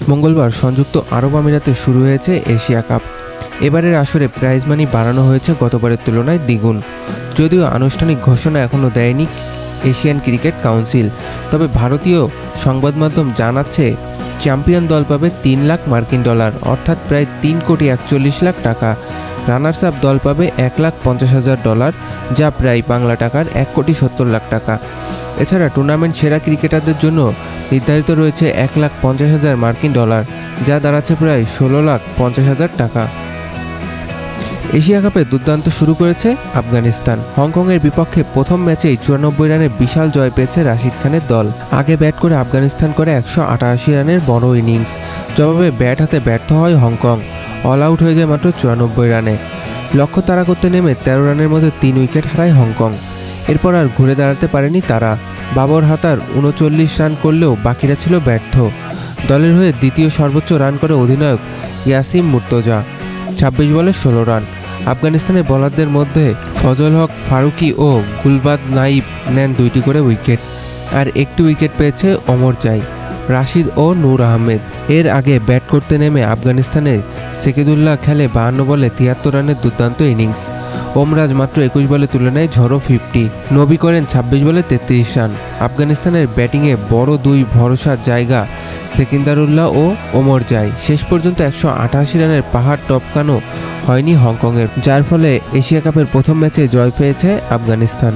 মঙ্গলবার সংযুক্ত আরব আমিরাতে শুরু হয়েছে এশিয়া কাপ। এবারের আসরে প্রাইজ মানি বাড়ানো হয়েছে গতবারের তুলনায় দ্বিগুণ। যদিও আনুষ্ঠানিক ঘোষণা এখনও দেয়নি এশিয়ান ক্রিকেট কাউন্সিল, তবে ভারতীয় সংবাদ মাধ্যম জানাচ্ছে চ্যাম্পিয়ন দল পাবে 3 লাখ মার্কিন ডলার, অর্থাৎ প্রায় 3,41,00,000 টাকা। রানার্স আপ দল পাবে 1,50,000 ডলার, যা প্রায় বাংলা টাকার 1,70,00,000 টাকা। এছাড়া টুর্নামেন্ট সেরা ক্রিকেটারদের জন্য নির্ধারিত রয়েছে 1,50,000 মার্কিন ডলার, যা দাঁড়াচ্ছে প্রায় 16,50,000 টাকা। এশিয়া কাপে দুর্দান্ত শুরু করেছে আফগানিস্তান। হংকংয়ের বিপক্ষে প্রথম ম্যাচেই 94 রানের বিশাল জয় পেয়েছে রাশিদ খানের দল। আগে ব্যাট করে আফগানিস্তান করে 188 রানের বড় ইনিংস। জবাবে ব্যাট হাতে ব্যর্থ হয় হংকং, অল আউট হয়ে যায় মাত্র 94 রানে। লক্ষ্য তাড়া করতে নেমে 13 রানের মধ্যে 3 উইকেট হারায় হংকং। এরপর আর ঘুরে দাঁড়াতে পারেনি তারা। বাবর হাতার 39 রান করলেও বাকিরা ছিল ব্যর্থ। দলের হয়ে দ্বিতীয় সর্বোচ্চ রান করে অধিনায়ক ইয়াসিম মুর্তজা, 26 বলে 16 রান। আফগানিস্তানের বোলারদের মধ্যে ফজল হক ফারুকি ও গুলবাদ নাইব নেন 2টি করে উইকেট, আর একটি উইকেট পেয়েছে ওমর জাই, রাশিদ ও নূর আহমেদ। এর আগে ব্যাট করতে নেমে আফগানিস্তানের সেকেদুল্লাহ খেলে 52 বলে 73 রানের দুর্দান্ত ইনিংস। ওমরাজ মাত্র 21 বলে তুলে নেয় ঝড়ো 50। নবী করেন 26 বলে 33 রান। আফগানিস্তানের ব্যাটিংয়ে বড় দুই ভরসার জায়গা সেকেন্দারুল্লাহ ও ওমর জাই। শেষ পর্যন্ত 188 রানের পাহাড় টপকানো হয়নি হংকংয়ের, যার ফলে এশিয়া কাপের প্রথম ম্যাচে জয় পেয়েছে আফগানিস্তান।